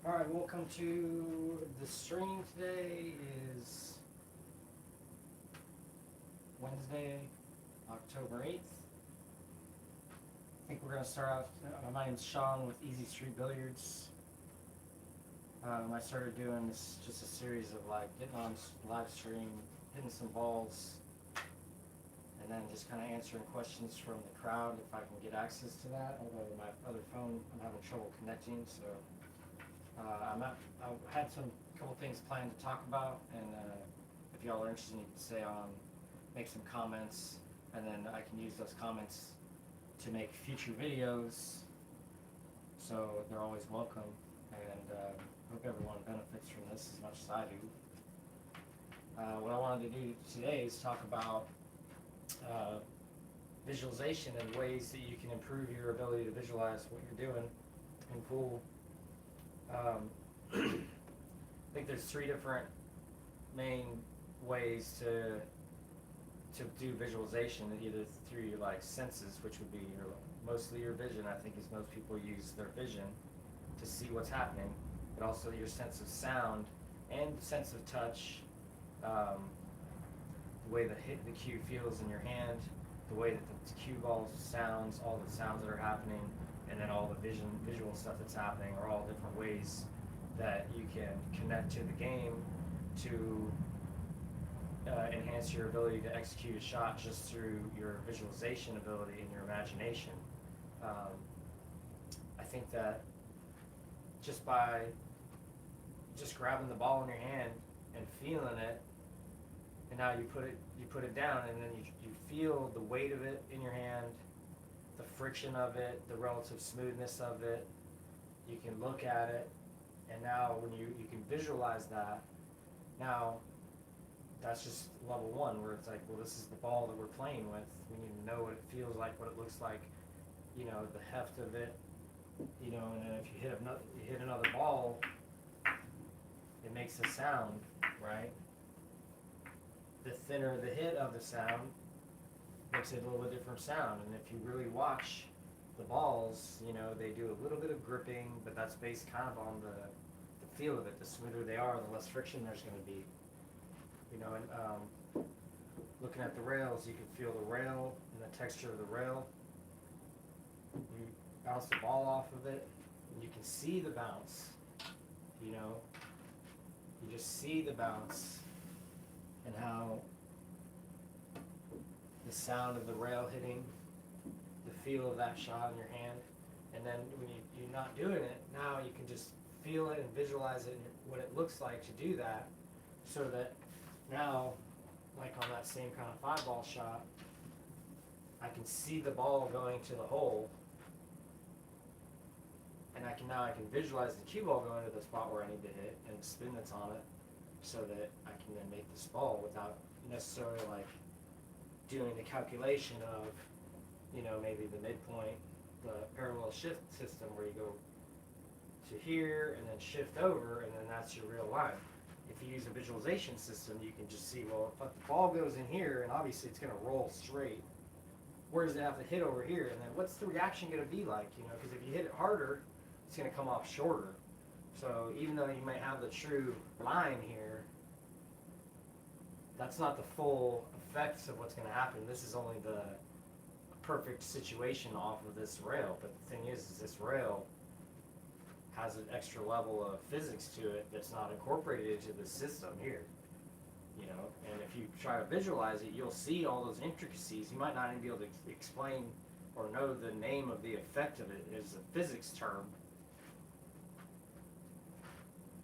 Alright, welcome to the stream. Today is Wednesday, October 8th. I think we're going to start off. My name's Sean with Easy Street Billiards. I started doing this just a series of like getting on live stream, hitting some balls, and then just kind of answering questions from the crowd if I can get access to that. Although my other phone, I'm having trouble connecting, so I've had couple things planned to talk about, and if y'all are interested, you can stay on, make some comments, and then I can use those comments to make future videos. So they're always welcome, and hope everyone benefits from this as much as I do. What I wanted to do today is talk about visualization and ways that you can improve your ability to visualize what you're doing in pool. I think there's three different main ways to do visualization, either through your like senses, which would be mostly your vision. I think as most people use their vision to see what's happening, but also your sense of sound and sense of touch, the way the cue feels in your hand, the way that the cue ball sounds, all the sounds that are happening, and then all the visual stuff that's happening are all different ways that you can connect to the game to enhance your ability to execute a shot just through your visualization ability and your imagination. I think that just by grabbing the ball in your hand and feeling it, and now you put it down, and then you feel the weight of it in your hand, the friction of it, the relative smoothness of it. You can look at it, and now when you can visualize that, now that's just level one, where it's like, well, this is the ball that we're playing with. We need to know what it feels like, what it looks like, the heft of it, and then if you hit another ball, it makes a sound, right? The thinner the hit of the sound makes it a little bit different sound. And if you really watch the balls, they do a little bit of gripping, but that's based kind of on the feel of it. The smoother they are, the less friction there's going to be. And looking at the rails, you can feel the rail and the texture of the rail. You bounce the ball off of it, and you can see the bounce. You just see the bounce and how the sound of the rail hitting, the feel of that shot in your hand, and then when you're not doing it, now you can just feel it and visualize it and what it looks like to do that, so that now, like on that same kind of 5-ball shot, I can see the ball going to the hole, and I can visualize the cue ball going to the spot where I need to hit and the spin that's on it, so that I can then make this ball without necessarily like doing the calculation of, maybe the midpoint, the parallel shift system where you go to here and then shift over, and then that's your real line. If you use a visualization system, you can just see, well, if the ball goes in here, and obviously it's going to roll straight, where does it have to hit over here? And then what's the reaction going to be like? Because if you hit it harder, it's going to come off shorter. So even though you may have the true line here, that's not the full effects of what's going to happen. This is only the perfect situation off of this rail. But the thing is this rail has an extra level of physics to it that's not incorporated into the system here. And if you try to visualize it, you'll see all those intricacies. You might not even be able to explain or know the name of the effect of it as a physics term,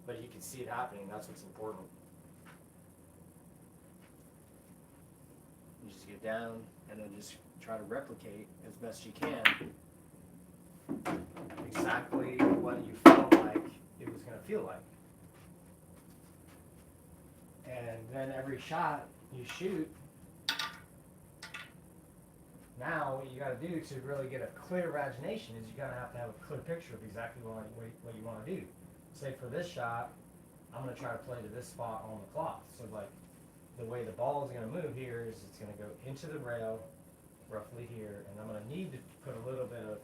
but you can see it happening. That's what's important. You just get down and then just try to replicate as best you can exactly what you felt like it was going to feel like. And then every shot you shoot, now what you got to do to really get a clear imagination is you got to have a clear picture of exactly what you want to do. Say for this shot, I'm going to try to play to this spot on the cloth. So like the way the ball is going to move here is it's going to go into the rail, roughly here, and I'm going to need to put a little bit of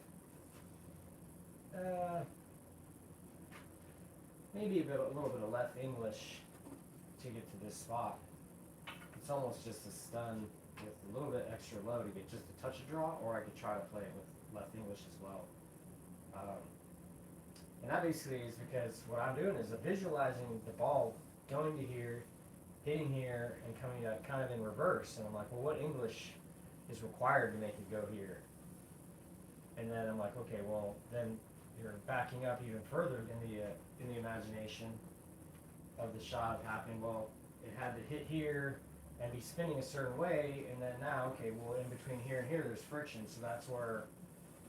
maybe a little bit of left English to get to this spot. It's almost just a stun with a little bit extra low to get just a touch of draw, or I could try to play it with left English as well. And that basically is because what I'm doing is visualizing the ball going to here, hitting here, and coming out kind of in reverse. And I'm like, well, what English is required to make it go here? And then I'm like, okay, well, then you're backing up even further in the imagination of the shot happening. Well, it had to hit here and be spinning a certain way, and then now, okay, well, in between here and here, there's friction, so that's where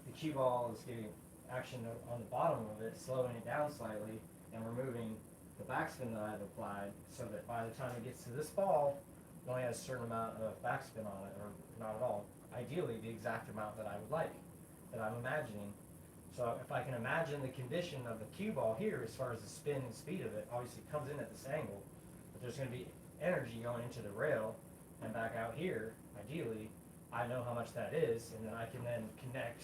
the cue ball is getting action on the bottom of it, slowing it down slightly, and removing the backspin that I've applied, so that by the time it gets to this ball, it only has a certain amount of backspin on it, or not at all. Ideally, the exact amount that I would like, that I'm imagining. So if I can imagine the condition of the cue ball here, as far as the spin and speed of it, obviously it comes in at this angle, but there's going to be energy going into the rail and back out here. Ideally, I know how much that is, and then I can then connect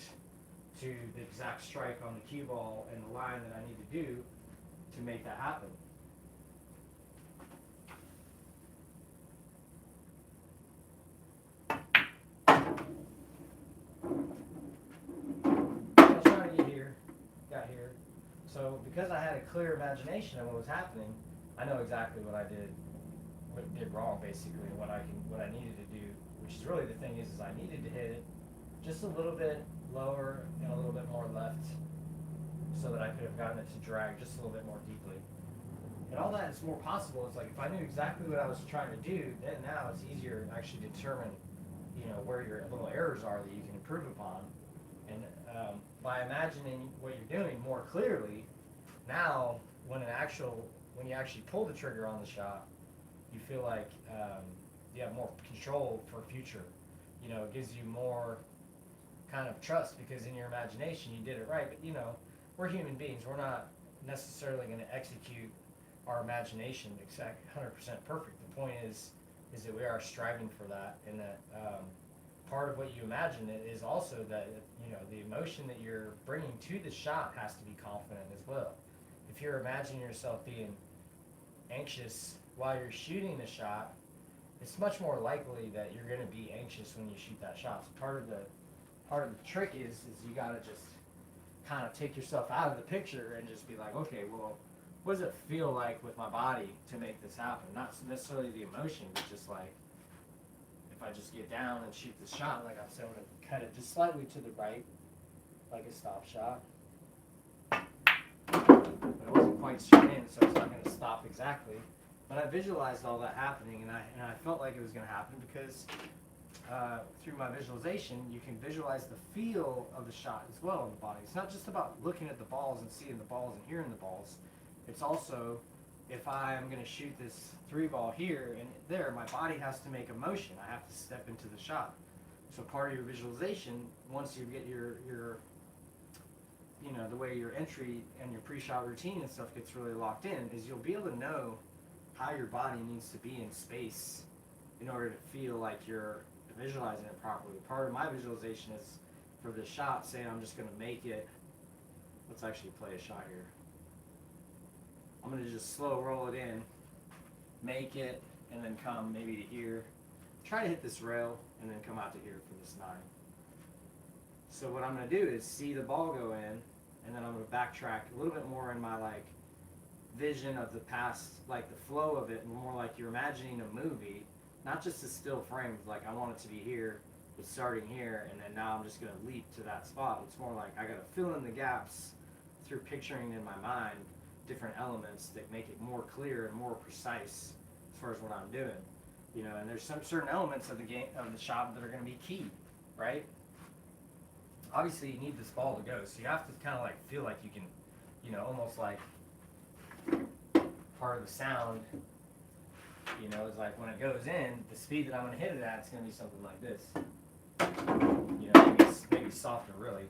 to the exact strike on the cue ball and the line that I need to do to make that happen. I was trying to get here, got here. So because I had a clear imagination of what was happening, I know exactly what I did wrong, basically, and what I needed to do, which is really the thing is I needed to hit it just a little bit lower and a little bit more left, so that I could have gotten it to drag just a little bit more deeply. And all that is more possible. It's like if I knew exactly what I was trying to do, then now it's easier to actually determine, where your little errors are that you can improve upon. And by imagining what you're doing more clearly, now when you actually pull the trigger on the shot, you feel like you have more control for future. It gives you more kind of trust, because in your imagination you did it right. But we're human beings. We're not necessarily going to execute our imagination exact 100% perfect. The point is that we are striving for that, and that part of what you imagine is also that the emotion that you're bringing to the shot has to be confident as well. If you're imagining yourself being anxious while you're shooting the shot, it's much more likely that you're going to be anxious when you shoot that shot. So part of the trick is you got to just kind of take yourself out of the picture and just be like, okay, well, what does it feel like with my body to make this happen? Not necessarily the emotion, but just like, if I just get down and shoot the shot, like I said, I'm going to cut it just slightly to the right, like a stop shot. But it wasn't quite straight in, so it's not going to stop exactly. But I visualized all that happening, and I felt like it was going to happen because through my visualization, you can visualize the feel of the shot as well in the body. It's not just about looking at the balls and seeing the balls and hearing the balls. It's also, if I'm going to shoot this 3-ball here and there, my body has to make a motion. I have to step into the shot. So part of your visualization, once you get your the way your entry and your pre-shot routine and stuff gets really locked in, is you'll be able to know how your body needs to be in space in order to feel like you're visualizing it properly. Part of my visualization is for the shot, say I'm just going to make it, let's actually play a shot here. I'm going to just slow roll it in, make it, and then come maybe to here. Try to hit this rail, and then come out to here for this 9. So what I'm going to do is see the ball go in, and then I'm going to backtrack a little bit more in my vision of the past, like the flow of it, more like you're imagining a movie, not just a still frame, like I want it to be here, it's starting here, and then now I'm just going to leap to that spot. It's more like I got to fill in the gaps through picturing in my mind different elements that make it more clear and more precise as far as what I'm doing. And there's some certain elements of the game, of the shot, that are going to be key, right? Obviously you need this ball to go, so you have to kind of feel like you can, almost like part of the sound, is like when it goes in, the speed that I'm going to hit it at is going to be something like this. Maybe softer, really.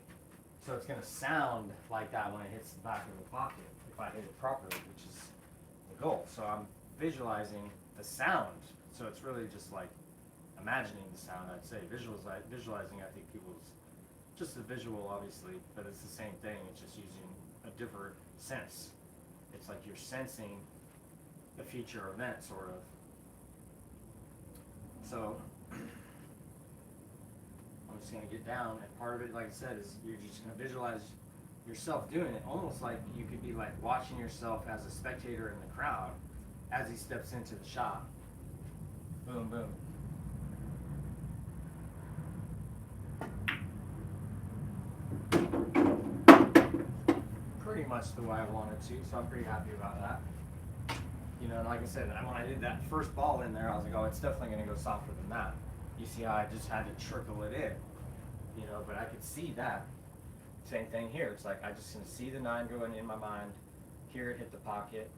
So it's going to sound like that when it hits the back of the pocket, if I hit it properly, which is the goal. So I'm visualizing the sound. So it's really just like imagining the sound, I'd say. Visualizing, I think people's just a visual, obviously, but it's the same thing. It's just using a different sense. It's like you're sensing a future event, sort of. So I'm just going to get down, and part of it, like I said, is you're just going to visualize yourself doing it, almost like you could be like watching yourself as a spectator in the crowd as he steps into the shot. Boom, boom. Pretty much the way I wanted to, so I'm pretty happy about that. You know, and like I said, when I did that first ball in there, I was like, oh, it's definitely going to go softer than that. You see how I just had to trickle it in, you know, but I could see that. Same thing here. It's like I just can see the 9 going in my mind, hear it hit the pocket,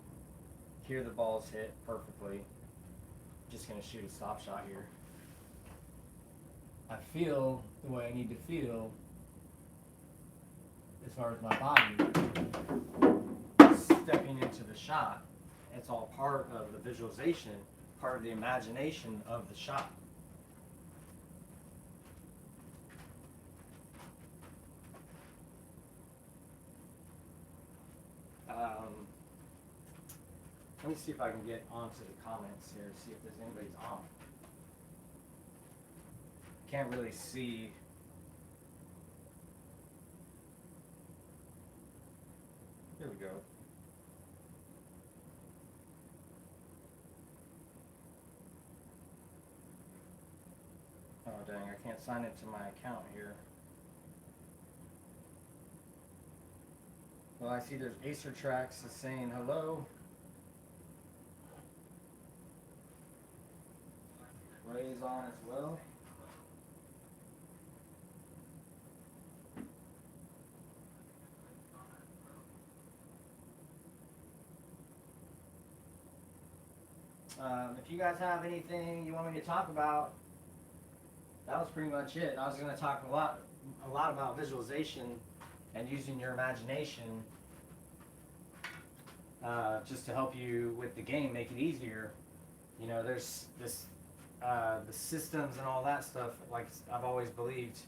hear the balls hit perfectly. Just going to shoot a stop shot here. I feel the way I need to feel as far as my body stepping into the shot. It's all part of the visualization, part of the imagination of the shot. Let me see if I can get onto the comments here, see if there's anybody's on. Can't really see. Here we go. Oh dang, I can't sign into my account here. Well, I see there's Acer Tracks saying hello. Ray's on as well. If you guys have anything you want me to talk about, that was pretty much it. I was going to talk a lot about visualization and using your imagination just to help you with the game, make it easier. You know, there's this the systems and all that stuff. Like I've always believed,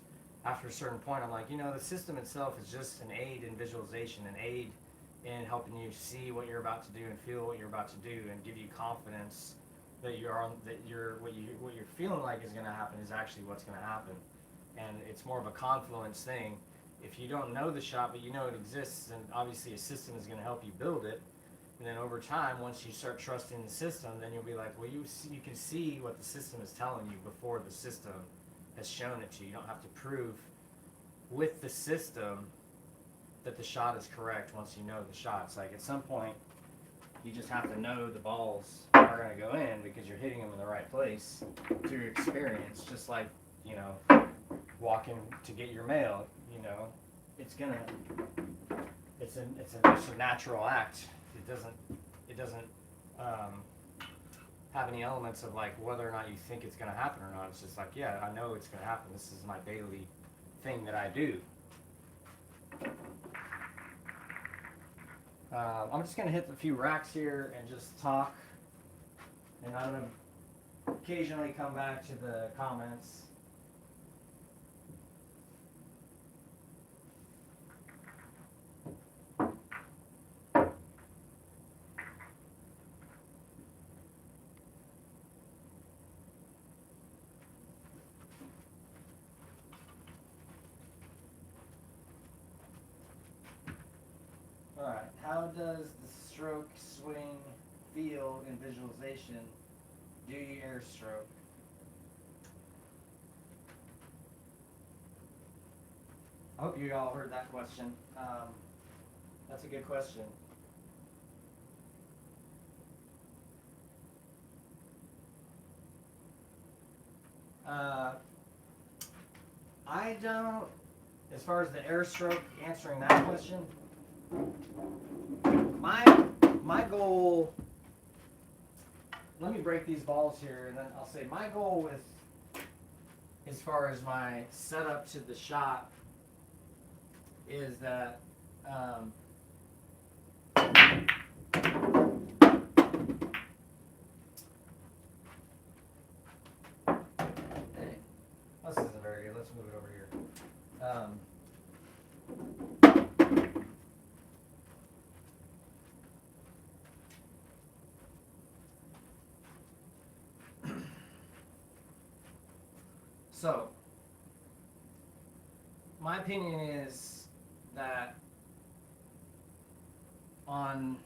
after a certain point, I'm like, you know, the system itself is just an aid in visualization, an aid in helping you see what you're about to do and feel what you're about to do, and give you confidence that what you're feeling like is going to happen is actually what's going to happen. And it's more of a confluence thing. If you don't know the shot, but you know it exists, then obviously a system is going to help you build it. And then over time, once you start trusting the system, then you'll be like, well, you can see what the system is telling you before the system has shown it to you. You don't have to prove with the system that the shot is correct once you know the shot. It's like at some point, you just have to know the balls are going to go in because you're hitting them in the right place through experience. Just like, you know, walking to get your mail, you know, it's a natural act. It doesn't have any elements of like whether or not you think it's going to happen or not. It's just like, yeah, I know it's going to happen. This is my daily thing that I do. I'm just going to hit a few racks here and just talk, and I'm going to occasionally come back to the comments. Alright, how does the stroke swing feel in visualization? Do you air stroke? I hope you all heard that question. That's a good question. I don't, as far as the air stroke, answering that question, my goal, let me break these balls here and then I'll say my goal with, as far as my setup to the shot, is that dang, this isn't very good. Let's move it over here. So, my opinion is that on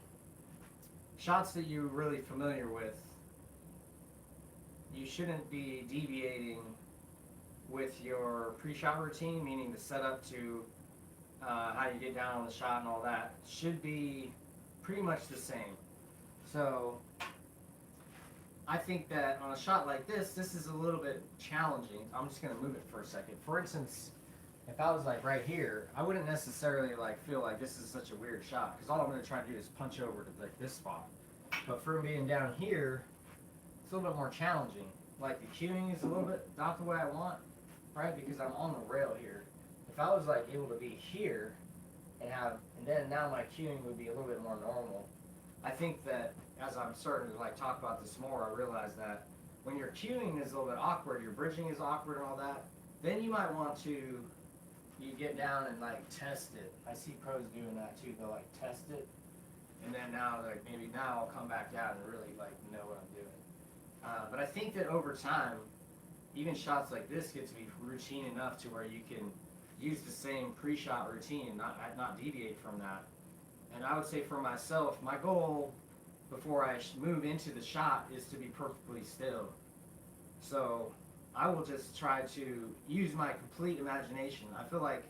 shots that you're really familiar with, you shouldn't be deviating with your pre-shot routine, meaning the setup to how you get down on the shot and all that should be pretty much the same. So I think that on a shot like this is a little bit challenging. I'm just going to move it for a second. For instance, if I was like right here, I wouldn't necessarily like feel like this is such a weird shot, because all I'm going to try to do is punch over to like this spot. But for being down here, it's a little bit more challenging. Like the cueing is a little bit not the way I want, right? Because I'm on the rail here. If I was like able to be here and then now my cueing would be a little bit more normal. I think that as I'm starting to like talk about this more, I realize that when your cueing is a little bit awkward, your bridging is awkward and all that, then you might want to get down and like test it. I see pros doing that too. They'll like test it, and then now like maybe now I'll come back down and really like know what I'm doing. But I think that over time, even shots like this get to be routine enough to where you can use the same pre-shot routine, not deviate from that. And I would say for myself, my goal before I move into the shot is to be perfectly still. So I will just try to use my complete imagination. I feel like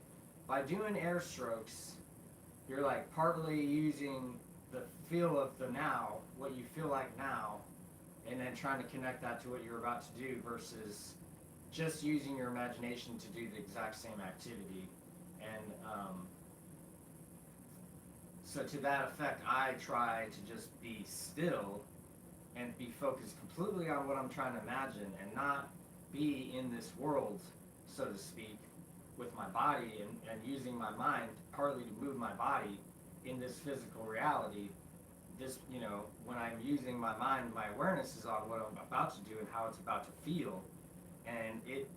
by doing air strokes, you're like partly using the feel of the now, what you feel like now, and then trying to connect that to what you're about to do versus just using your imagination to do the exact same activity. And so to that effect, I try to just be still and be focused completely on what I'm trying to imagine and not be in this world, so to speak, with my body and using my mind partly to move my body in this physical reality. This, when I'm using my mind, my awareness is on what I'm about to do and how it's about to feel, and it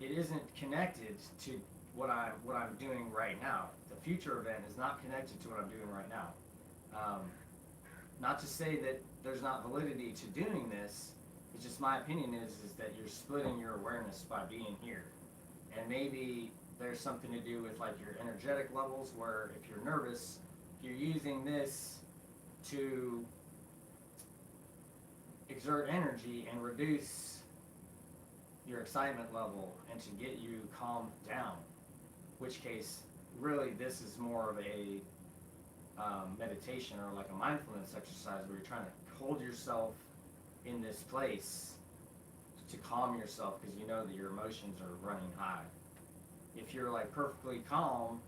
isn't connected to what I'm doing right now. The future event is not connected to what I'm doing right now. Not to say that there's not validity to doing this. It's just my opinion is that you're splitting your awareness by being here, and maybe there's something to do with like your energetic levels, where if you're nervous, you're using this to exert energy and reduce your excitement level and to get you calmed down, which case really this is more of a meditation or like a mindfulness exercise where you're trying to hold yourself in this place to calm yourself because you know that your emotions are running high. If you're like perfectly calm,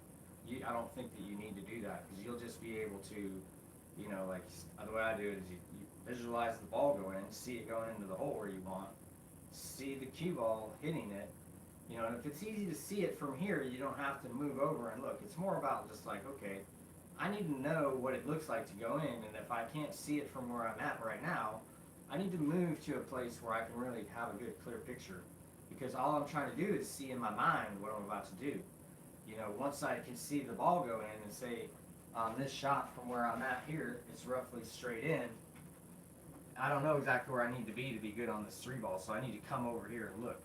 I don't think that you need to do that, because you'll just be able to, like the way I do it is you visualize the ball going in, see it going into the hole where you want, see the cue ball hitting it, and if it's easy to see it from here, you don't have to move over and look. It's more about just like, okay, I need to know what it looks like to go in, and if I can't see it from where I'm at right now, I need to move to a place where I can really have a good, clear picture, because all I'm trying to do is see in my mind what I'm about to do. Once I can see the ball go in and say, on this shot from where I'm at here, it's roughly straight in, I don't know exactly where I need to be good on this 3-ball, so I need to come over here and look.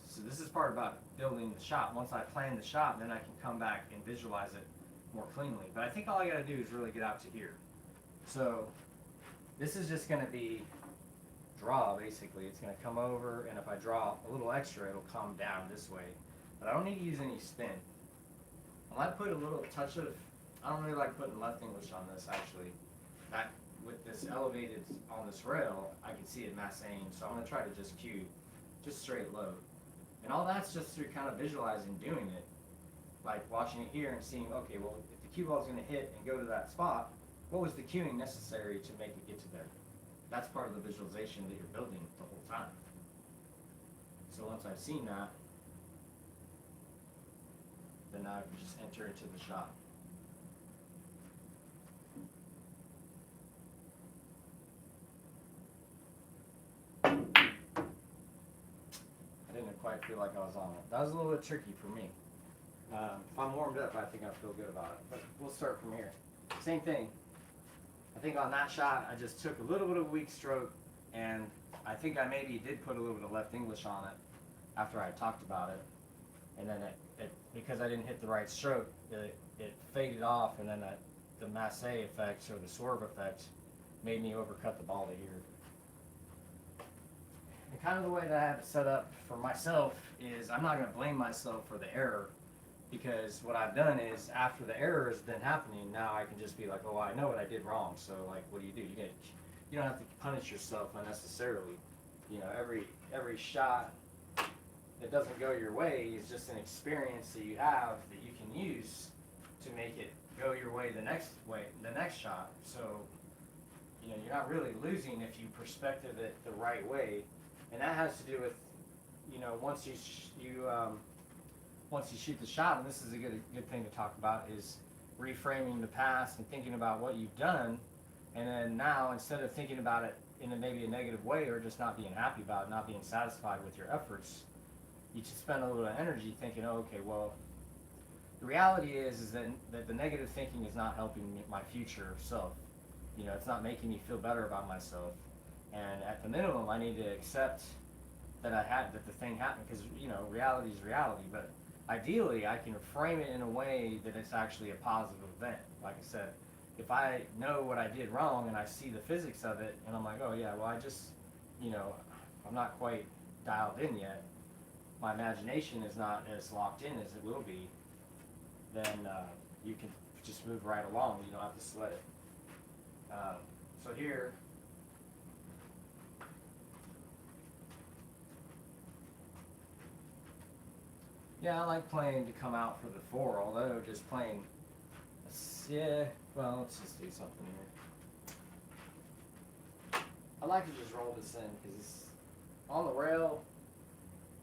So this is part about building the shot. Once I plan the shot, then I can come back and visualize it more cleanly. But I think all I gotta do is really get out to here. So this is just gonna be draw, basically. It's gonna come over, and if I draw a little extra, it'll come down this way. But I don't need to use any spin. I might put a little touch of, I don't really like putting left English on this actually. With this elevated on this rail, I can see it massing, so I'm gonna try to just cue, just straight load. And all that's just through kind of visualizing doing it. Like watching it here and seeing, okay, well, if the cue ball is gonna hit and go to that spot, what was the cueing necessary to make it get to there? That's part of the visualization that you're building the whole time. So once I've seen that, then I can just enter into the shot. I didn't quite feel like I was on it. That was a little bit tricky for me. If I'm warmed up, I think I feel good about it. But we'll start from here. Same thing. I think on that shot, I just took a little bit of weak stroke, and I think I maybe did put a little bit of left English on it. after I talked about it, and then because I didn't hit the right stroke, it faded off, and then the masse effect or the swerve effect made me overcut the ball to here. And kind of the way that I have it set up for myself is I'm not going to blame myself for the error, because what I've done is after the error has been happening, now I can just be like, oh, I know what I did wrong. So like, what do? You don't have to punish yourself unnecessarily. You know, every shot that doesn't go your way is just an experience that you have that you can use to make it go your way the next shot. So, you know, you're not really losing if you perspective it the right way, and that has to do with, you know, once you shoot the shot, and this is a good thing to talk about, is reframing the past and thinking about what you've done, and then now instead of thinking about it in maybe a negative way or just not being happy about it, not being satisfied with your efforts, you just spend a little bit of energy thinking, oh, okay, well, the reality is that the negative thinking is not helping my future self. You know, it's not making me feel better about myself. And at the minimum, I need to accept that the thing happened, because, you know, reality is reality. But ideally, I can frame it in a way that it's actually a positive event. Like I said, if I know what I did wrong and I see the physics of it, and I'm like, oh yeah, well, I just, you know, I'm not quite dialed in yet. My imagination is not as locked in as it will be, then you can just move right along. You don't have to sweat it. So here, yeah, I like playing to come out for the 4, although just playing, yeah, well, let's just do something here. I like to just roll this in, because it's on the rail.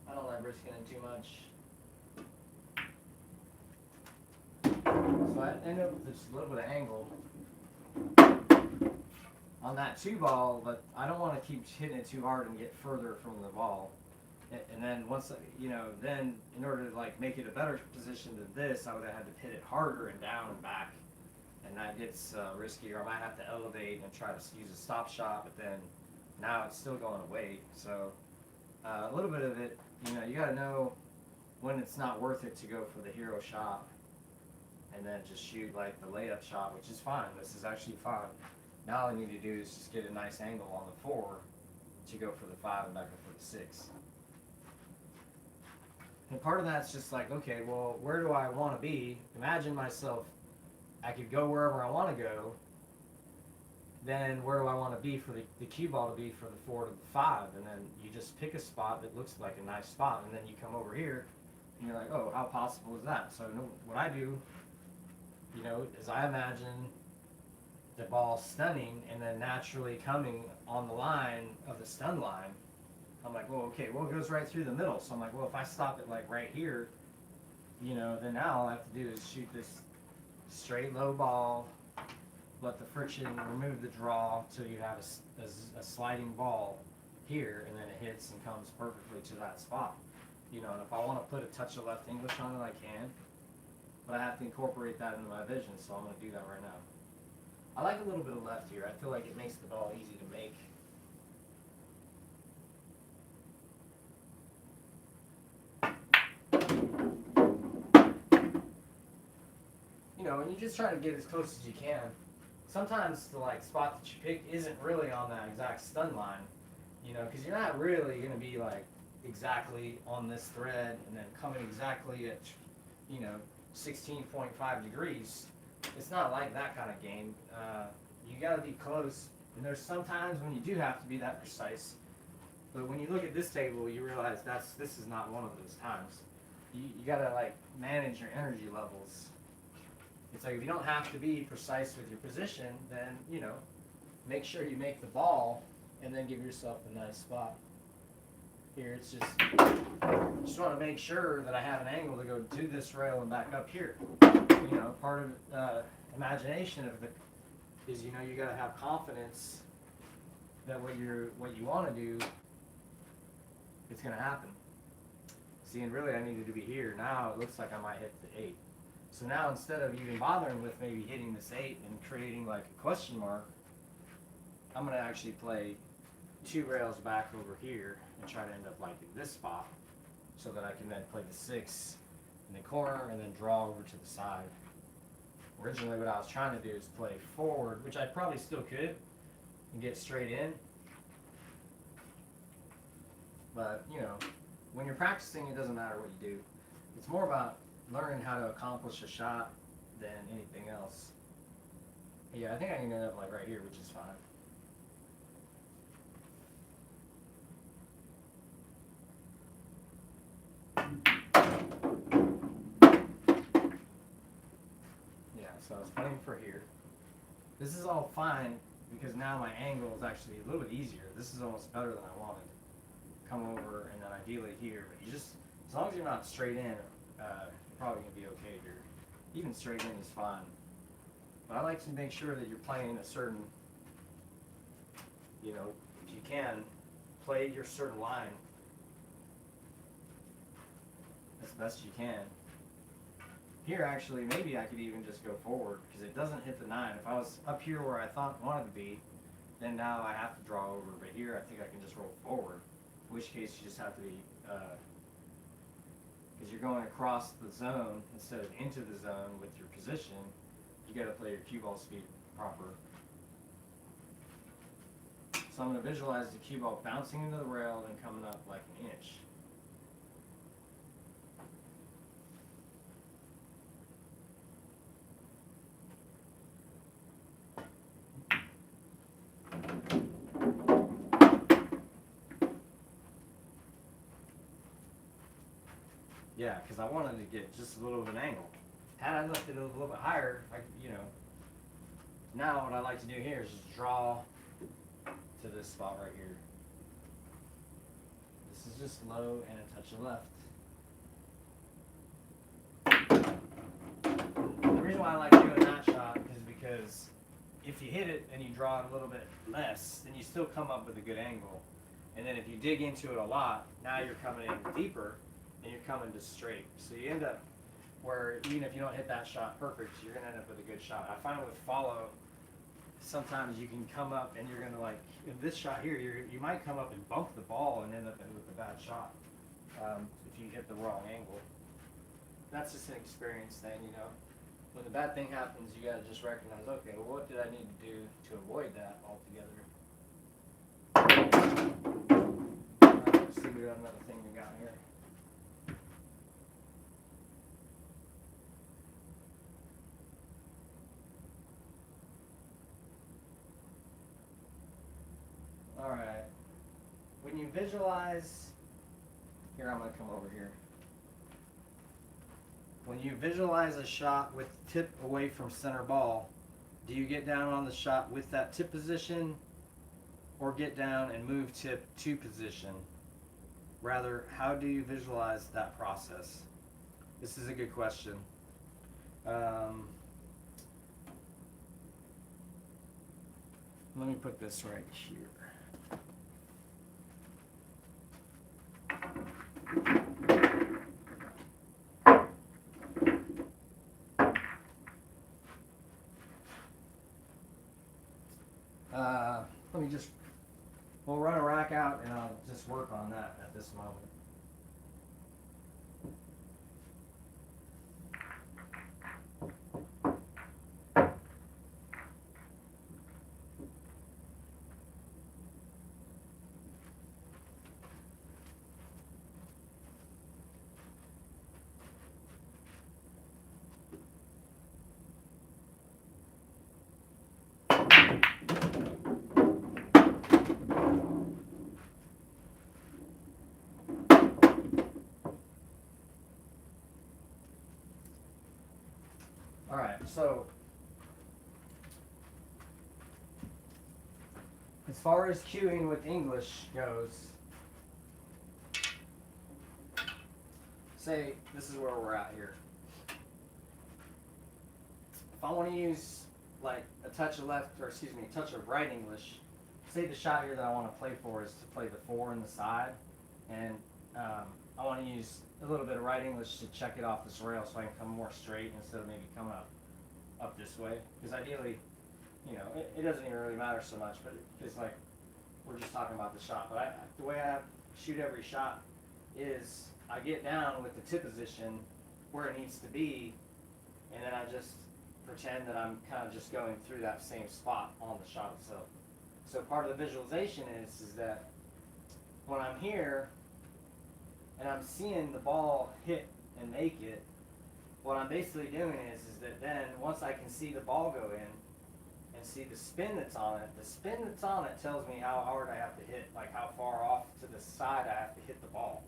I don't like risking it too much. So I end up with just a little bit of angle on that 2 ball, but I don't want to keep hitting it too hard and get further from the ball. And then once, you know, then in order to like make it a better position than this, I would have had to hit it harder and down and back. And that gets riskier. I might have to elevate and try to use a stop shot, but then now it's still going away. So a little bit of it, you know, you got to know when it's not worth it to go for the hero shot and then just shoot like the layup shot, which is fine. This is actually fine. Now all I need to do is just get a nice angle on the 4 to go for the 5 and back up for the 6. And part of that's just like, okay, well, where do I want to be? Imagine myself, I could go wherever I want to go. Then where do I want to be for the cue ball to be for the 4 to the 5? And then you just pick a spot that looks like a nice spot, and then you come over here, and you're like, oh, how possible is that? So what I do, you know, is I imagine the ball stunning and then naturally coming on the line of the stun line. I'm like, well, okay, well, it goes right through the middle. So I'm like, well, if I stop it like right here, you know, then now all I have to do is shoot this straight low ball, let the friction remove the draw till you have a sliding ball here, and then it hits and comes perfectly to that spot. You know, and if I want to put a touch of left English on it, I can, but I have to incorporate that into my vision, so I'm going to do that right now. I like a little bit of left here. I feel like it makes the ball easy to make. You know, and you just try to get as close as you can. Sometimes the like spot that you pick isn't really on that exact stun line, you know, because you're not really going to be like exactly on this thread and then coming exactly at, you know, 16.5 degrees. It's not like that kind of game. You got to be close, and there's some times when you do have to be that precise. But when you look at this table, you realize this is not one of those times. You got to like manage your energy levels. It's like if you don't have to be precise with your position, then, you know, make sure you make the ball and then give yourself a nice spot. Here it's just want to make sure that I have an angle to go to this rail and back up here. You know, part of imagination of it is, you know, you got to have confidence that what you want to do, it's going to happen. See, and really I needed to be here. Now it looks like I might hit the 8. So now instead of even bothering with maybe hitting this 8 and creating like a question mark, I'm going to actually play 2 rails back over here and try to end up like in this spot. so that I can then play the 6 in the corner and then draw over to the side. Originally what I was trying to do is play forward, which I probably still could, and get straight in. But, you know, when you're practicing, it doesn't matter what you do. It's more about learning how to accomplish a shot than anything else. Yeah, I think I can end up like right here, which is fine. Yeah, so I was playing for here. This is all fine because now my angle is actually a little bit easier. This is almost better than I wanted. Come over and then ideally here, but you just, as long as you're not straight in, you're probably gonna be okay here. Even straight in is fine. But I like to make sure that you're playing a certain, you know, if you can, play your certain line as best you can. Here actually, maybe I could even just go forward because it doesn't hit the 9. If I was up here where I wanted to be, then now I have to draw over. But here I think I can just roll forward, in which case you just have to be, because you're going across the zone instead of into the zone with your position, you got to play your cue ball speed proper. So I'm going to visualize the cue ball bouncing into the rail and coming up like an inch. Yeah, because I wanted to get just a little of an angle. Had I left it a little bit higher, now what I like to do here is just draw to this spot right here. This is just low and a touch of left. The reason why I like doing that shot is because if you hit it and you draw it a little bit less, then you still come up with a good angle. And then if you dig into it a lot, now you're coming in deeper and you're coming just straight. So you end up where even if you don't hit that shot perfect, you're going to end up with a good shot. I find with follow, sometimes you can come up and you're going to in this shot here, you might come up and bump the ball and end up with a bad shot if you hit the wrong angle. That's just an experience thing, you know. When the bad thing happens, you got to just recognize, okay, well, what did I need to do to avoid that altogether? All right, let's see, we got another thing we got here. All right. When you visualize, here I'm going to come over here. When you visualize a shot with tip away from center ball, do you get down on the shot with that tip position or get down and move tip to position? Rather, how do you visualize that process? This is a good question. Let me put this right here. We'll run a rack out and I'll just work on that at this moment. Alright, so as far as cueing with English goes, say this is where we're at here. If I want to use like a touch of left, or excuse me, a touch of right English, say the shot here that I want to play for is to play the 4 in the side, and I want to use a little bit of right English to check it off this rail so I can come more straight instead of maybe coming up this way. Because ideally, you know, it doesn't even really matter so much, but it's like we're just talking about the shot. But the way I shoot every shot is I get down with the tip position where it needs to be, and then I just pretend that I'm kind of just going through that same spot on the shot itself. So part of the visualization is that when I'm here and I'm seeing the ball hit and make it, what I'm basically doing is that then once I can see the ball go in and see the spin that's on it, the spin that's on it tells me how hard I have to hit, like how far off to the side I have to hit the ball.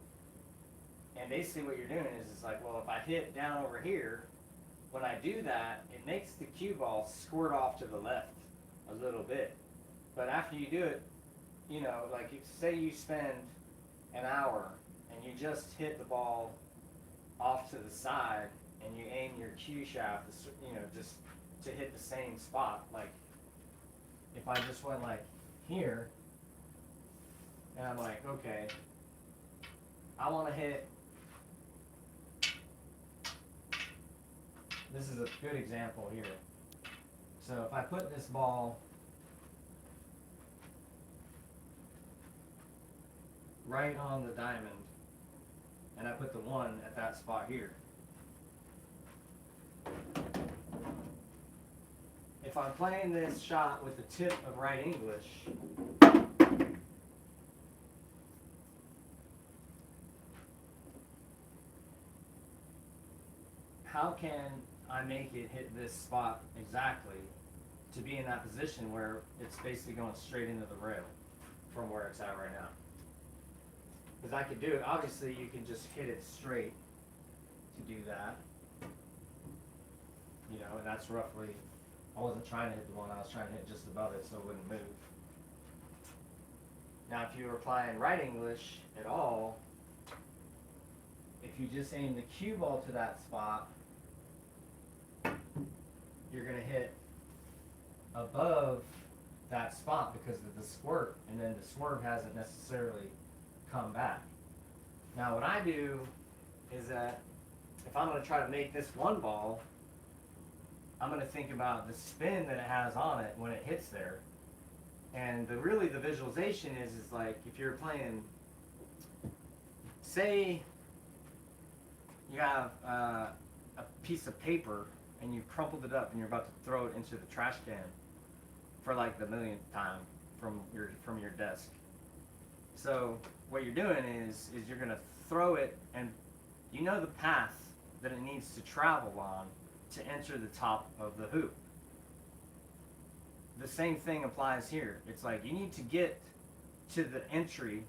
And basically what you're doing is it's like, well, if I hit down over here, when I do that, it makes the cue ball squirt off to the left a little bit. But after you do it, you know, like say you spend an hour and you just hit the ball off to the side and you aim your cue shaft, you know, just to hit the same spot. Like if I just went like here and I'm like, okay, I want to hit, this is a good example here. So if I put this ball right on the diamond and I put the 1 at that spot here, if I'm playing this shot with the tip of right English, how can I make it hit this spot exactly to be in that position where it's basically going straight into the rail from where it's at right now? Because I could do it, obviously you can just hit it straight to do that. You know, and that's roughly, I wasn't trying to hit the 1, I was trying to hit just above it so it wouldn't move. Now if you were applying right English at all, if you just aim the cue ball to that spot, you're going to hit above that spot because of the squirt, and then the swerve hasn't necessarily come back. Now what I do is that if I'm going to try to make this 1 ball, I'm going to think about the spin that it has on it when it hits there. And really the visualization is like if you're playing, say you have a piece of paper and you crumpled it up and you're about to throw it into the trash can for like the millionth time from your desk. So what you're doing is you're going to throw it, and you know the path that it needs to travel on to enter the top of the hoop. The same thing applies here. It's like you need to get to the entry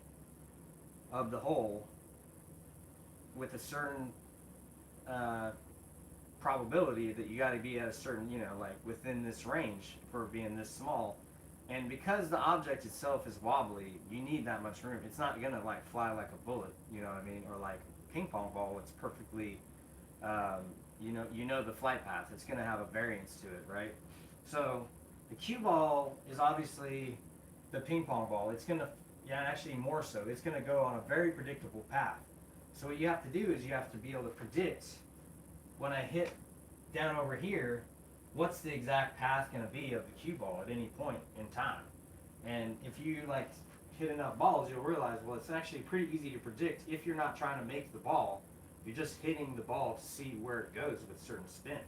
of the hole with a certain probability that you got to be at a certain, you know, like within this range for being this small. And because the object itself is wobbly, you need that much room. It's not gonna like fly like a bullet, you know what I mean? Or like a ping pong ball, it's perfectly, you know the flight path. It's gonna have a variance to it, right? So the cue ball is obviously the ping pong ball. It's gonna, yeah, actually more so. It's gonna go on a very predictable path. So what you have to do is you have to be able to predict when I hit down over here, what's the exact path going to be of the cue ball at any point in time. And if you like hit enough balls, you'll realize, well, it's actually pretty easy to predict if you're not trying to make the ball. You're just hitting the ball to see where it goes with certain spin,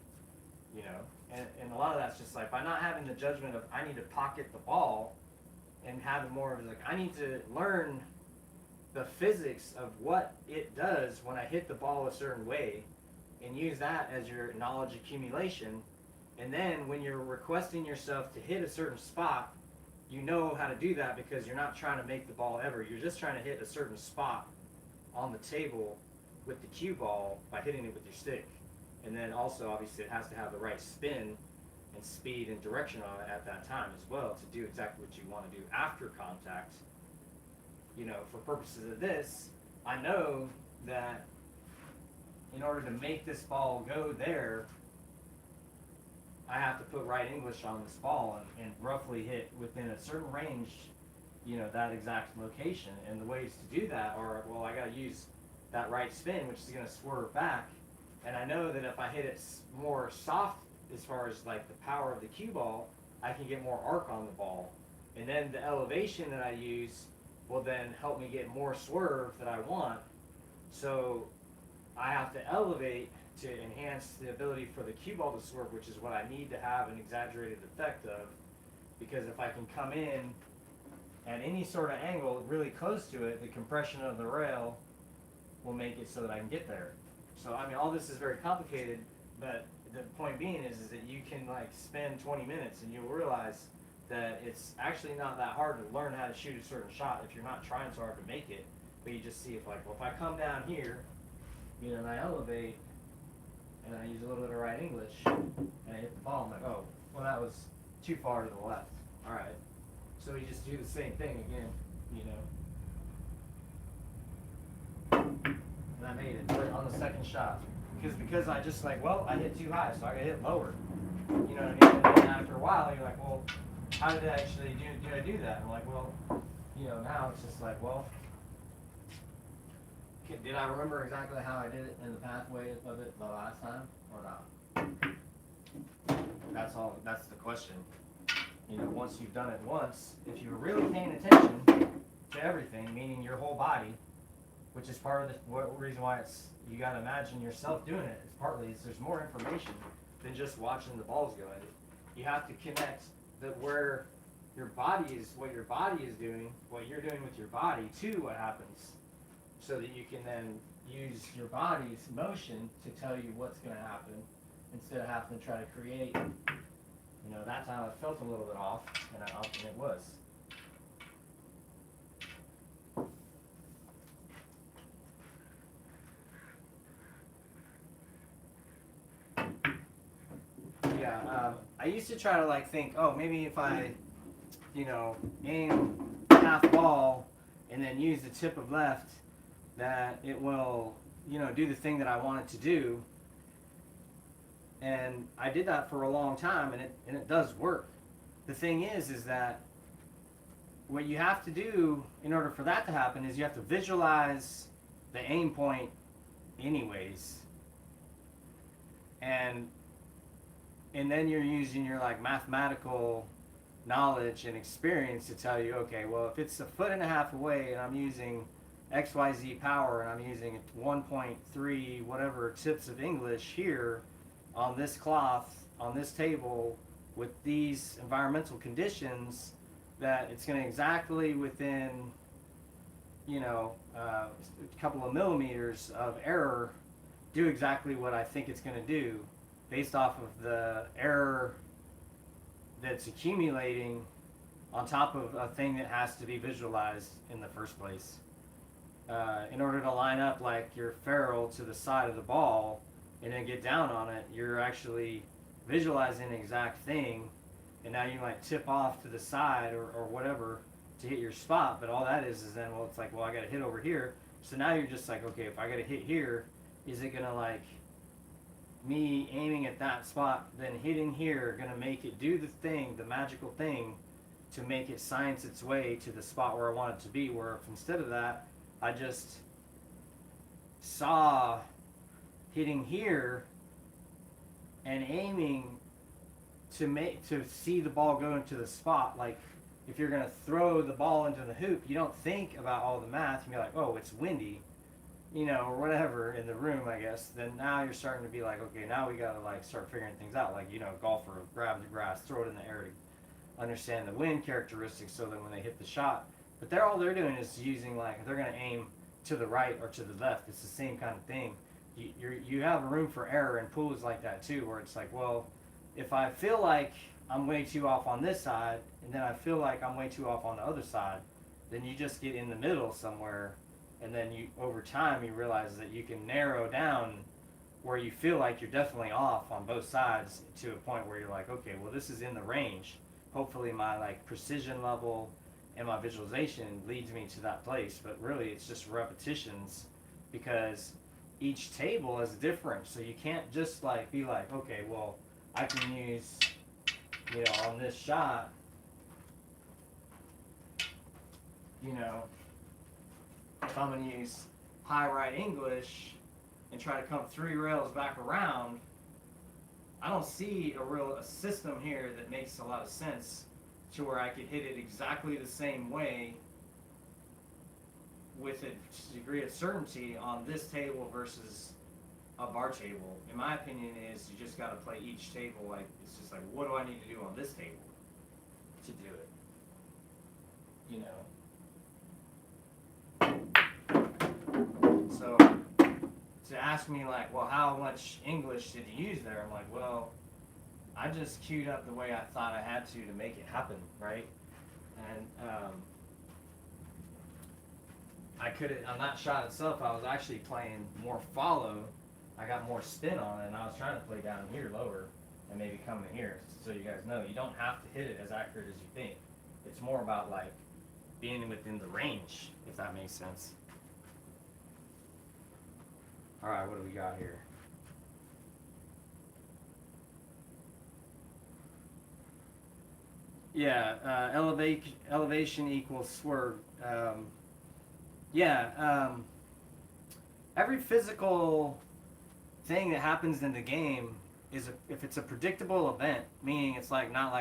you know. And a lot of that's just like by not having the judgment of I need to pocket the ball and having more of like I need to learn the physics of what it does when I hit the ball a certain way and use that as your knowledge accumulation. And then when you're requesting yourself to hit a certain spot, you know how to do that because you're not trying to make the ball ever. You're just trying to hit a certain spot on the table with the cue ball by hitting it with your stick. And then also, obviously, it has to have the right spin and speed and direction on it at that time as well to do exactly what you want to do after contact. You know, for purposes of this, I know that in order to make this ball go there, I have to put right English on this ball and roughly hit within a certain range, you know, that exact location. And the ways to do that are, well, I got to use that right spin, which is going to swerve back. And I know that if I hit it more soft as far as like the power of the cue ball, I can get more arc on the ball. And then the elevation that I use will then help me get more swerve that I want So I have to elevate to enhance the ability for the cue ball to swerve, which is what I need to have an exaggerated effect of. Because if I can come in at any sort of angle really close to it, the compression of the rail will make it so that I can get there. So I mean, all this is very complicated, but the point being is that you can like spend 20 minutes and you'll realize that it's actually not that hard to learn how to shoot a certain shot if you're not trying so hard to make it. But you just see if like, well, if I come down here, you know, and I elevate, and I use a little bit of right English, and I hit the ball, I'm like, oh, well, that was too far to the left. All right. So we just do the same thing again, you know. And I made it on the second shot. Because I just like, well, I hit too high, so I gotta hit lower. You know what I mean? And then after a while, you're like, well, how did I actually do that? I'm like, well, you know, now it's just like, well, did I remember exactly how I did it in the pathway of it the last time or not? That's all. That's the question. You know, once you've done it once, if you're really paying attention to everything, meaning your whole body, which is part of the reason why it's, you got to imagine yourself doing it. It's partly there's more information than just watching the balls go at it. You have to connect where your body is, what your body is doing, what you're doing with your body to what happens, so that you can then use your body's motion to tell you what's going to happen instead of having to try to create. You know, that time I felt a little bit off, and it was. Yeah, I used to try to like think, oh, maybe if I, you know, aim half ball and then use the tip of left, that it will, you know, do the thing that I want it to do. And I did that for a long time, and it does work. The thing is that what you have to do in order for that to happen is you have to visualize the aim point anyways. And then you're using your like mathematical knowledge and experience to tell you, okay, well, if it's 1.5 feet away and I'm using XYZ power and I'm using 1.3 whatever tips of English here on this cloth, on this table, with these environmental conditions, that it's going to exactly within, you know, a couple of millimeters of error do exactly what I think it's going to do based off of the error that's accumulating on top of a thing that has to be visualized in the first place. In order to line up like your ferrule to the side of the ball and then get down on it, you're actually visualizing the exact thing, and now you might tip off to the side or whatever to hit your spot, but all that is then, well, it's like, well, I got to hit over here. So now you're just like, okay, if I got to hit here, is it going to like me aiming at that spot, then hitting here, going to make it do the thing, the magical thing, to make it science its way to the spot where I want it to be, where if instead of that, I just saw hitting here and aiming to see the ball go into the spot. Like if you're going to throw the ball into the hoop, you don't think about all the math. You're like, oh, it's windy, you know, or whatever in the room, I guess. Then now you're starting to be like, okay, now we got to like start figuring things out. Like, you know, golfer grab the grass, throw it in the air to understand the wind characteristics, so that when they hit the shot, but all they're doing is using, like, they're going to aim to the right or to the left. It's the same kind of thing. You have room for error in pools like that too, where it's like, well, if I feel like I'm way too off on this side, and then I feel like I'm way too off on the other side, then you just get in the middle somewhere, and then you, over time, you realize that you can narrow down where you feel like you're definitely off on both sides to a point where you're like, okay, well, this is in the range. Hopefully my like precision level and my visualization leads me to that place, but really it's just repetitions, because each table is different. So you can't just like be like, okay, well, I can use, you know, on this shot, you know, if I'm going to use high right English and try to come 3 rails back around, I don't see a system here that makes a lot of sense to where I could hit it exactly the same way with a degree of certainty on this table versus a bar table, in my opinion, is you just got to play each table like it's just like, what do I need to do on this table to do it? You know. So to ask me like, well, how much English did you use there? I'm like, well, I just queued up the way I thought I had to make it happen, right? And I couldn't, on that shot itself, I was actually playing more follow. I got more spin on it, and I was trying to play down here lower and maybe come in here. So you guys know, you don't have to hit it as accurate as you think. It's more about like being within the range, if that makes sense. All right, what do we got here? Yeah, elevation equals swerve. Every physical thing that happens in the game is if it's a predictable event, meaning it's like not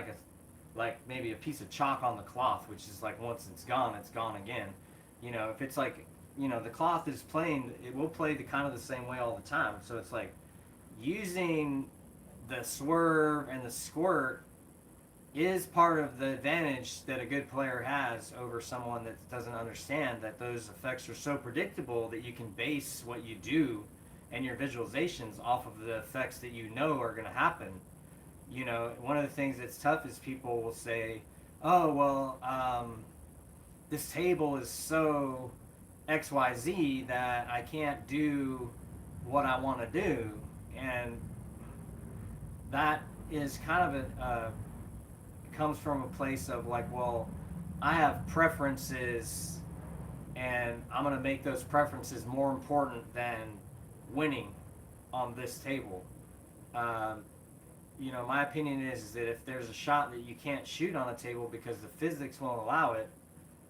like maybe a piece of chalk on the cloth, which is like once it's gone again. You know, if it's like, you know, the cloth is playing, it will play the kind of the same way all the time. So it's like using the swerve and the squirt is part of the advantage that a good player has over someone that doesn't understand that those effects are so predictable that you can base what you do and your visualizations off of the effects that you know are going to happen. You know, one of the things that's tough is people will say, oh, well, this table is so XYZ that I can't do what I want to do. And that is kind of comes from a place of like, well, I have preferences and I'm going to make those preferences more important than winning on this table. You know, my opinion is that if there's a shot that you can't shoot on a table because the physics won't allow it,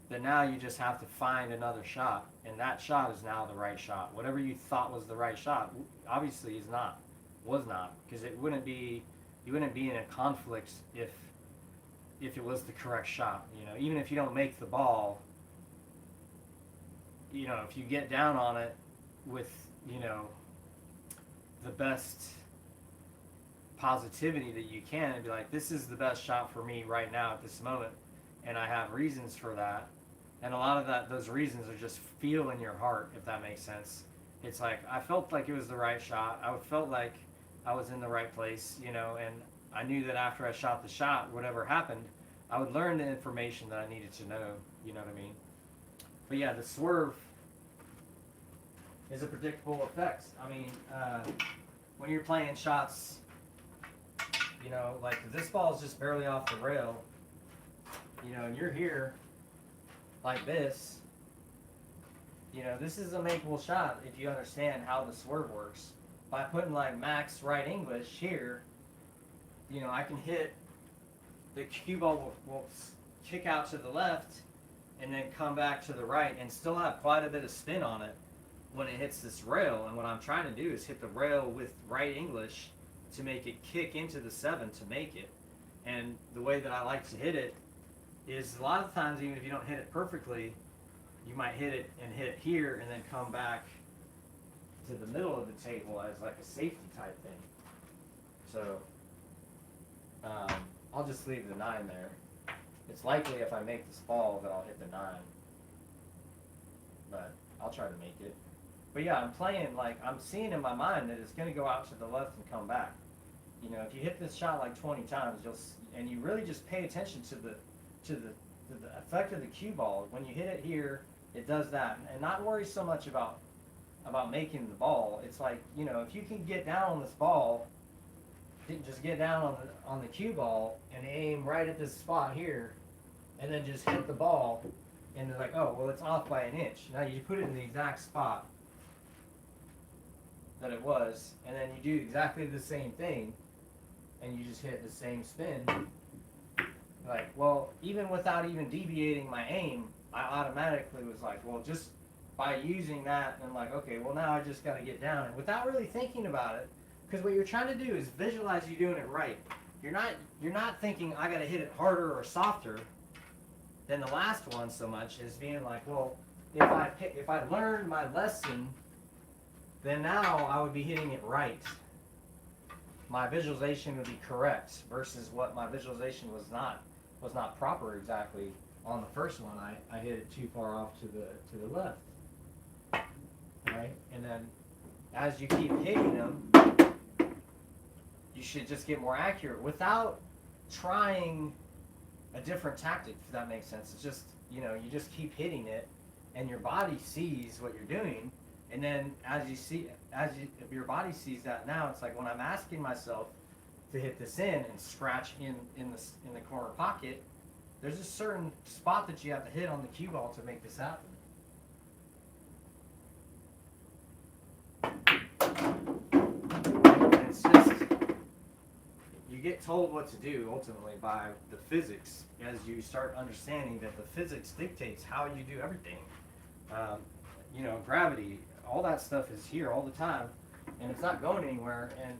then now you just have to find another shot, and that shot is now the right shot. Whatever you thought was the right shot, obviously was not, because you wouldn't be in a conflict if it was the correct shot. You know, even if you don't make the ball, you know, if you get down on it with, you know, the best positivity that you can and be like, this is the best shot for me right now at this moment, and I have reasons for that. And a lot of those reasons are just feel in your heart, if that makes sense. It's like, I felt like it was the right shot. I felt like I was in the right place, you know, and I knew that after I shot the shot, whatever happened, I would learn the information that I needed to know, you know what I mean? But yeah, the swerve is a predictable effect. I mean, when you're playing shots, you know, like this ball is just barely off the rail, you know, and you're here like this, you know, this is a makeable shot if you understand how the swerve works. By putting like max right English here, you know, I can hit, the cue ball will kick out to the left and then come back to the right and still have quite a bit of spin on it when it hits this rail. And what I'm trying to do is hit the rail with right English to make it kick into the 7 to make it. And the way that I like to hit it is a lot of times, even if you don't hit it perfectly, you might hit it and hit it here and then come back to the middle of the table as like a safety type thing. So I'll just leave the 9 there. It's likely if I make this ball that I'll hit the 9, but I'll try to make it. But yeah, I'm playing like, I'm seeing in my mind that it's going to go out to the left and come back. You know, if you hit this shot like 20 times, and you really just pay attention to the effect of the cue ball. When you hit it here, it does that, and not worry so much about making the ball. It's like, you know, if you can get down on this ball, just get down on the cue ball and aim right at this spot here, and then just hit the ball, and they're like, oh, well, it's off by an inch. Now you put it in the exact spot that it was, and then you do exactly the same thing, and you just hit the same spin. Like, well, even without even deviating my aim, I automatically was like, well, just by using that, and I'm like, okay, well, now I just got to get down, and without really thinking about it, because what you're trying to do is visualize you doing it right. You're not thinking I got to hit it harder or softer than the last one so much as being like, well, if I learned my lesson, then now I would be hitting it right. My visualization would be correct versus what my visualization was not proper exactly. On the first one, I hit it too far off to the left, right? And then as you keep hitting them, you should just get more accurate without trying a different tactic, if that makes sense. It's just, you just keep hitting it, and your body sees what you're doing, and then if your body sees that, now it's like when I'm asking myself to hit this in and scratch in the corner pocket, there's a certain spot that you have to hit on the cue ball to make this happen. And it's just, you get told what to do ultimately by the physics as you start understanding that the physics dictates how you do everything. Gravity, all that stuff is here all the time, and it's not going anywhere. And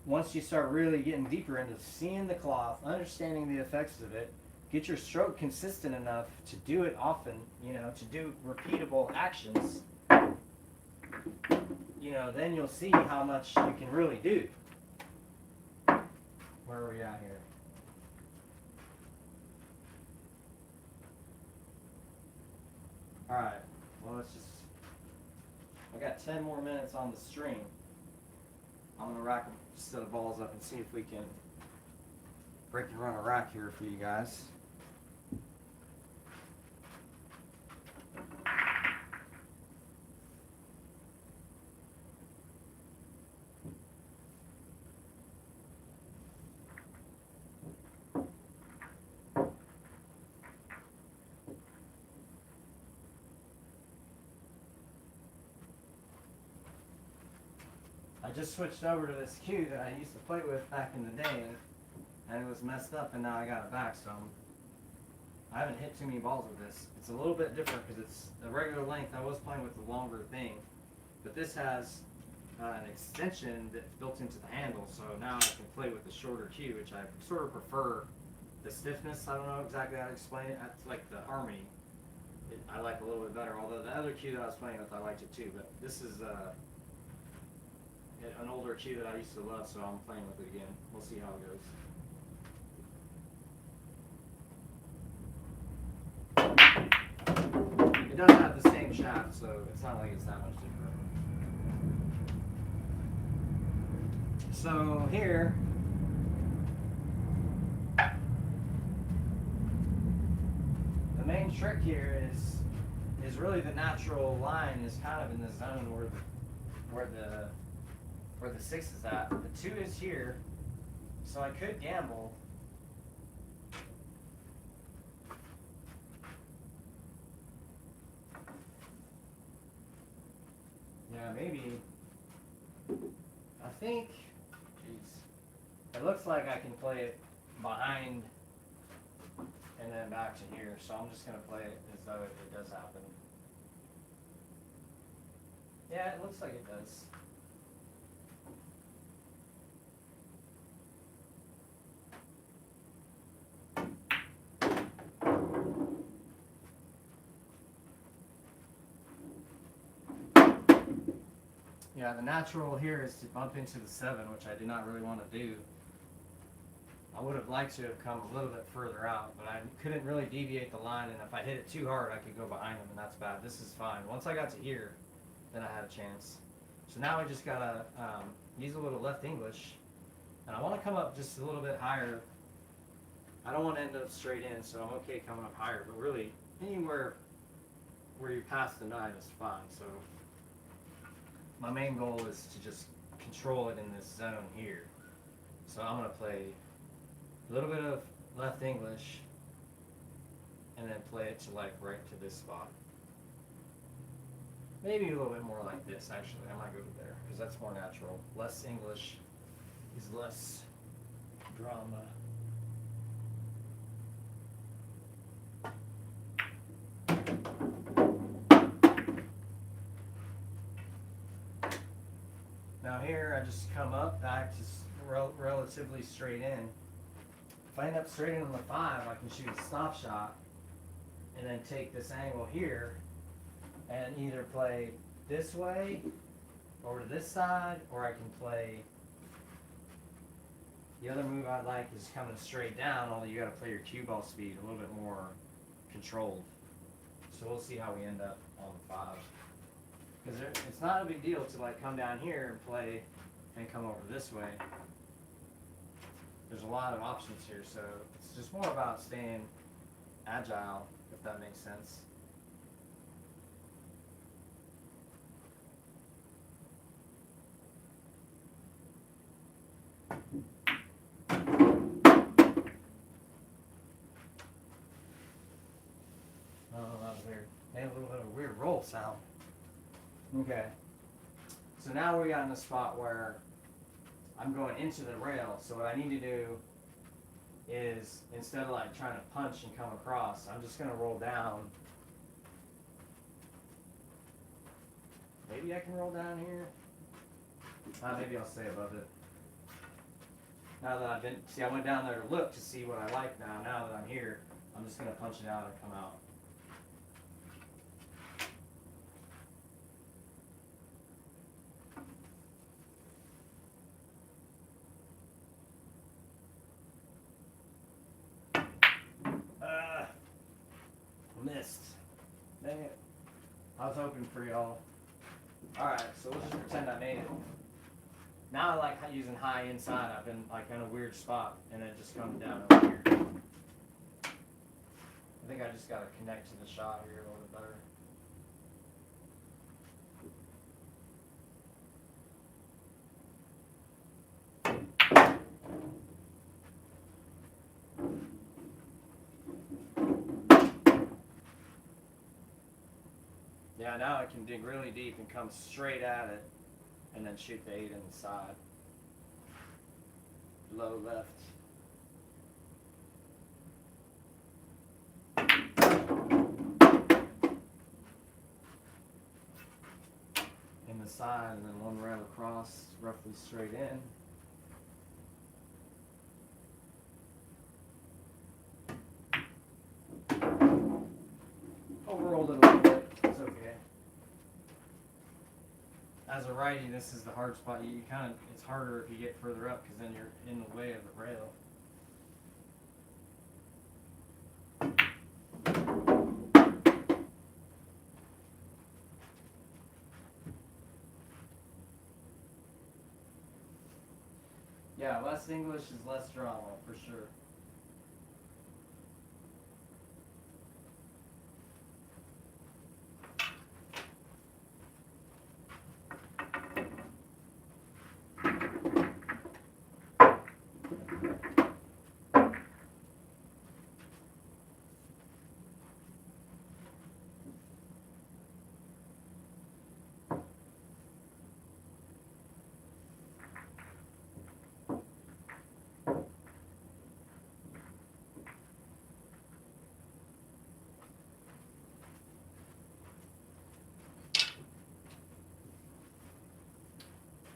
once you start really getting deeper into seeing the cloth, understanding the effects of it, get your stroke consistent enough to do it often, to do repeatable actions, then you'll see how much you can really do. Where are we at here? Alright, well, I got 10 more minutes on the string. I'm going to rack a set of balls up and see if we can break and run a rack here for you guys. I just switched over to this cue that I used to play with back in the day, and it was messed up, and now I got it back, so I haven't hit too many balls with this. It's a little bit different because it's a regular length. I was playing with the longer thing, but this has an extension that's built into the handle, so now I can play with the shorter cue, which I sort of prefer. The stiffness, I don't know exactly how to explain it. It's like the harmony, I like a little bit better, although the other cue that I was playing with, I liked it too, but this is an older cue that I used to love, so I'm playing with it again. We'll see how it goes. It does have the same shaft, so it's not like it's that much different. So here, the main trick here is really the natural line is kind of in the zone where the 6 is at. The 2 is here, so I could gamble. Yeah, maybe. I think, it looks like I can play it behind and then back to here, so I'm just going to play it as though it does happen. Yeah, it looks like it does. Yeah, the natural here is to bump into the 7, which I did not really want to do. I would have liked to have come a little bit further out, but I couldn't really deviate the line, and if I hit it too hard, I could go behind them, and that's bad. This is fine. Once I got to here, then I had a chance. So now I just got to use a little left English, and I want to come up just a little bit higher. I don't want to end up straight in, so I'm okay coming up higher, but really, anywhere where you pass the 9 is fine. So my main goal is to just control it in this zone here. So I'm going to play a little bit of left English and then play it to like right to this spot. Maybe a little bit more like this, actually. I might go to there because that's more natural. Less English is less drama. Now here, I just come up, back to relatively straight in. If I end up straight in on the 5, I can shoot a stop shot and then take this angle here and either play this way over to this side, or I can play. The other move I like is coming straight down, although you got to play your cue ball speed a little bit more controlled. So we'll see how we end up on the 5. Because it's not a big deal to like come down here and play and come over this way. There's a lot of options here, so it's just more about staying agile, if that makes sense. Oh, that was weird. Made a little bit of a weird roll sound. Okay. So now we got in a spot where I'm going into the rail. So what I need to do is, instead of like trying to punch and come across, I'm just going to roll down. Maybe I can roll down here. Maybe I'll stay above it. Now that I've been, see, I went down there to look to see what I like now. Now that I'm here, I'm just going to punch it out and come out. Missed. Dang it. I was hoping for y'all. Alright, so we'll just pretend I made it. Now I like using high inside. I've been like in a weird spot and it just comes down over here. I think I just gotta connect to the shot here a little bit better. Yeah, now I can dig really deep and come straight at it and then shoot the 8 in the side. Low left. In the side and then one rail across, roughly straight in. Overrolled it a little bit. It's okay. As a righty, this is the hard spot. You kind of, it's harder if you get further up because then you're in the way of the rail. Yeah, less English is less drama, for sure.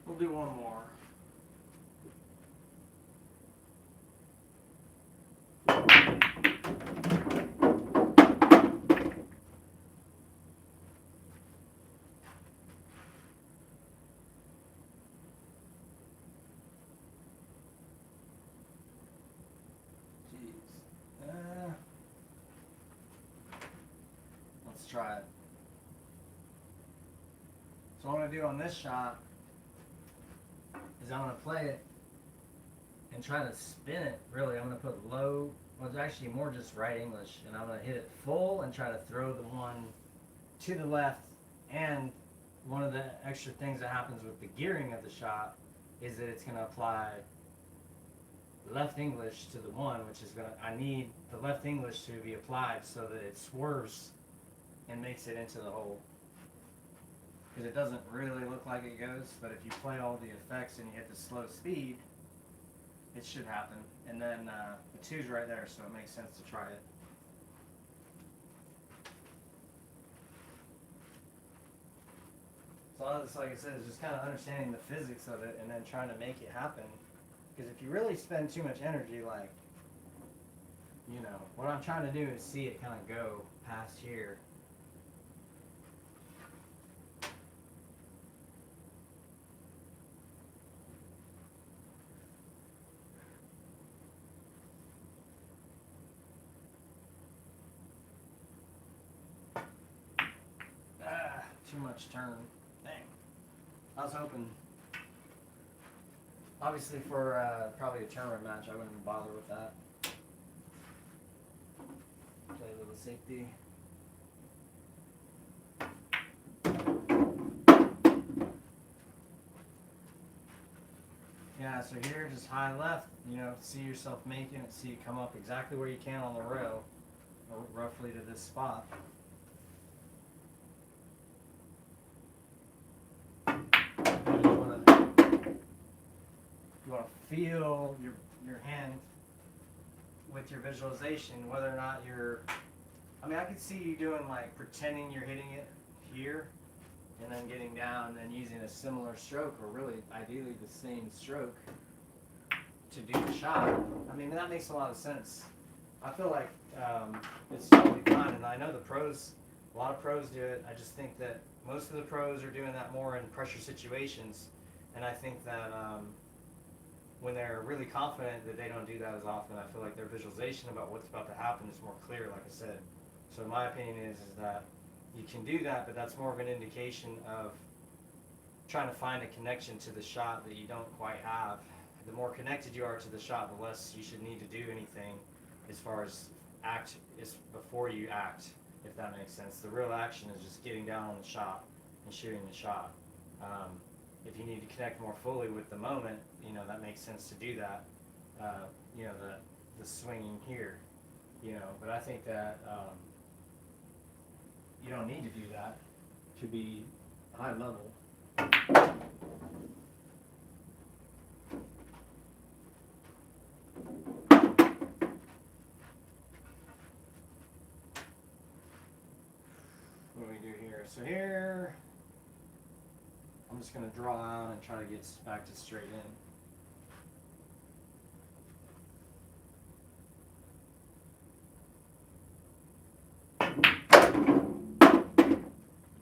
We'll do one more. Jeez. Let's try it. So what I'm going to do on this shot is I'm going to play it and try to spin it. Really, I'm going to put low, well, it's actually more just right English, and I'm going to hit it full and try to throw the one to the left. And one of the extra things that happens with the gearing of the shot is that it's going to apply left English to the one, which is going to, I need the left English to be applied so that it swerves and makes it into the hole. Because it doesn't really look like it goes, but if you play all the effects and you hit the slow speed, it should happen. And then the 2's right there, so it makes sense to try it. So all this, like I said, is just kind of understanding the physics of it and then trying to make it happen. Because if you really spend too much energy, like, you know, what I'm trying to do is see it kind of go past here. much turn. Dang. I was hoping, obviously for probably a tournament match, I wouldn't even bother with that. Play a little safety. Yeah, so here, just high left, you know, see yourself making it, see it come up exactly where you can on the rail, or roughly to this spot. You want to feel your hand with your visualization, whether or not you're, I mean, I could see you doing like pretending you're hitting it here and then getting down and using a similar stroke, or really ideally the same stroke to do the shot. I mean, that makes a lot of sense. I feel like it's totally fine, and I know the pros, a lot of pros do it. I just think that most of the pros are doing that more in pressure situations, and I think that when they're really confident that they don't do that as often, I feel like their visualization about what's about to happen is more clear, like I said. So my opinion is that you can do that, but that's more of an indication of trying to find a connection to the shot that you don't quite have. The more connected you are to the shot, the less you should need to do anything as far as act is before you act, if that makes sense. The real action is just getting down on the shot and shooting the shot. If you need to connect more fully with the moment, you know, that makes sense to do that. You know, the swinging here, you know, but I think that you don't need to do that to be high level. What do we do here? So here, I'm just going to draw out and try to get back to straight in.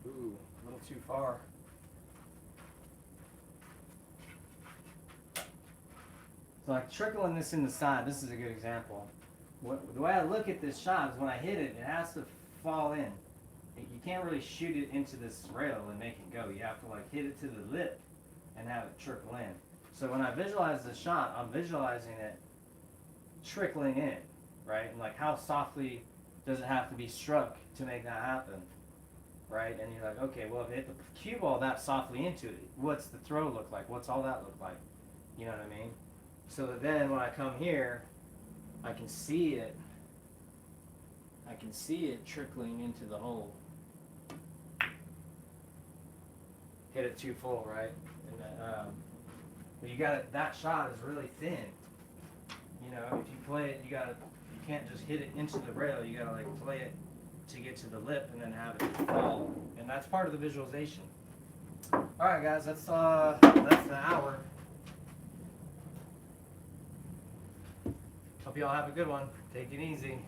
Ooh, a little too far. So like trickling this in the side, this is a good example. The way I look at this shot is when I hit it, it has to fall in. You can't really shoot it into this rail and make it go. You have to like hit it to the lip and have it trickle in. So when I visualize the shot, I'm visualizing it trickling in, right? And like how softly does it have to be struck to make that happen, right? And you're like, okay, well if I hit the cue ball that softly into it, what's the throw look like? What's all that look like? You know what I mean? So that then when I come here, I can see it. I can see it trickling into the hole. Hit it too full, right? And but you got it. That shot is really thin. You know, if you play it, you can't just hit it into the rail. You gotta like play it to get to the lip and then have it fall. And that's part of the visualization. All right, guys, that's the hour. Hope y'all have a good one. Take it easy.